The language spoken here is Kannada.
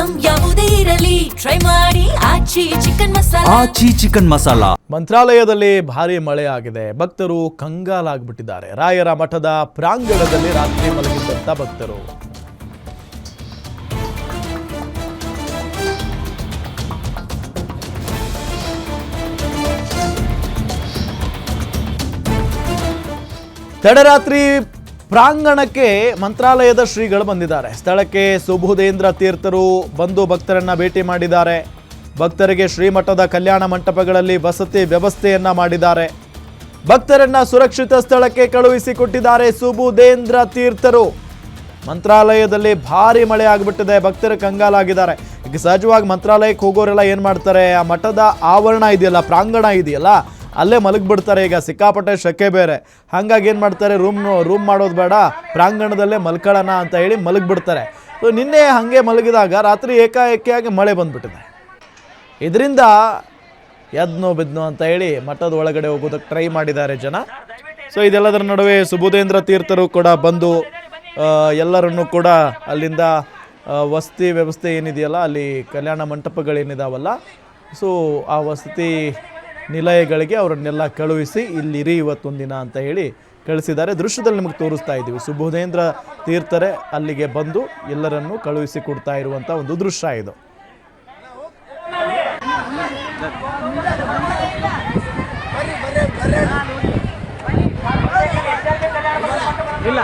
ಐಟಂ ಯಾವುದೇ ಇರಲಿ ಟ್ರೈ ಮಾಡಿ ಆಚಿ ಚಿಕನ್ ಮಸಾಲಾ. ಮಂತ್ರಾಲಯದಲ್ಲಿ ಭಾರಿ ಮಳೆ ಆಗಿದೆ. ಭಕ್ತರು ಕಂಗಾಲಾಗ್ಬಿಟ್ಟಿದ್ದಾರೆ. ರಾಯರ ಮಠದ ಪ್ರಾಂಗಣದಲ್ಲಿ ರಾತ್ರಿ ಮಲಗಿದ್ದಂತ ಭಕ್ತರು ತಡರಾತ್ರಿ ಪ್ರಾಂಗಣಕ್ಕೆ ಮಂತ್ರಾಲಯದ ಶ್ರೀಗಳು ಬಂದಿದ್ದಾರೆ. ಸ್ಥಳಕ್ಕೆ ಸುಬುಧೇಂದ್ರ ತೀರ್ಥರು ಬಂದು ಭಕ್ತರನ್ನ ಭೇಟಿ ಮಾಡಿದ್ದಾರೆ. ಭಕ್ತರಿಗೆ ಶ್ರೀಮಠದ ಕಲ್ಯಾಣ ಮಂಟಪಗಳಲ್ಲಿ ವಸತಿ ವ್ಯವಸ್ಥೆಯನ್ನ ಮಾಡಿದ್ದಾರೆ. ಭಕ್ತರನ್ನ ಸುರಕ್ಷಿತ ಸ್ಥಳಕ್ಕೆ ಕಳುಹಿಸಿಕೊಟ್ಟಿದ್ದಾರೆ ಸುಬುಧೇಂದ್ರ ತೀರ್ಥರು. ಮಂತ್ರಾಲಯದಲ್ಲಿ ಭಾರಿ ಮಳೆ ಆಗಿಬಿಟ್ಟಿದೆ. ಭಕ್ತರು ಕಂಗಾಲಾಗಿದ್ದಾರೆ. ಈಗ ಸಹಜವಾಗಿ ಮಂತ್ರಾಲಯಕ್ಕೆ ಹೋಗೋರೆಲ್ಲ ಏನು ಮಾಡ್ತಾರೆ, ಆ ಮಠದ ಆವರಣ ಇದೆಯಲ್ಲ, ಪ್ರಾಂಗಣ ಇದೆಯಲ್ಲ, ಅಲ್ಲೇ ಮಲಗಿಬಿಡ್ತಾರೆ. ಈಗ ಸಿಕ್ಕಾಪಟ್ಟೆ ಶೆಕೆ ಬೇರೆ, ಹಾಗಾಗಿ ಏನು ಮಾಡ್ತಾರೆ, ರೂಮ್ ಮಾಡೋದು ಬೇಡ, ಪ್ರಾಂಗಣದಲ್ಲೇ ಮಲ್ಕೊಳ್ಳೋಣ ಅಂತ ಹೇಳಿ ಮಲಗಿಬಿಡ್ತಾರೆ. ಸೊ ನಿನ್ನೆ ಹಾಗೆ ಮಲಗಿದಾಗ ರಾತ್ರಿ ಏಕಾಏಕಿಯಾಗಿ ಮಳೆ ಬಂದ್ಬಿಟ್ಟಿದೆ. ಇದರಿಂದ ಎದ್ನೋ ಬಿದ್ನೋ ಅಂತ ಹೇಳಿ ಮಠದ ಒಳಗಡೆ ಹೋಗೋದಕ್ಕೆ ಟ್ರೈ ಮಾಡಿದ್ದಾರೆ ಜನ. ಸೊ ಇದೆಲ್ಲದರ ನಡುವೆ ಸುಬುಧೇಂದ್ರ ತೀರ್ಥರು ಕೂಡ ಬಂದು ಎಲ್ಲರನ್ನೂ ಕೂಡ ಅಲ್ಲಿಂದ ವಸತಿ ವ್ಯವಸ್ಥೆ ಏನಿದೆಯಲ್ಲ, ಅಲ್ಲಿ ಕಲ್ಯಾಣ ಮಂಟಪಗಳೇನಿದಾವಲ್ಲ, ಸೊ ಆ ವಸತಿ ನಿಲಯಗಳಿಗೆ ಅವರನ್ನೆಲ್ಲ ಕಳುಹಿಸಿ ಇಲ್ಲಿರಿ ಇವತ್ತೊಂದು ದಿನ ಅಂತ ಹೇಳಿ ಕಳಿಸಿದ್ದಾರೆ. ದೃಶ್ಯದಲ್ಲಿ ನಿಮಗೆ ತೋರಿಸ್ತಾ ಇದ್ದೀವಿ. ಸುಬುಧೇಂದ್ರ ತೀರ್ಥರೇ ಅಲ್ಲಿಗೆ ಬಂದು ಎಲ್ಲರನ್ನೂ ಕಳುಹಿಸಿ ಕೊಡ್ತಾ ಇರುವಂಥ ಒಂದು ದೃಶ್ಯ ಇದು. ಇಲ್ಲ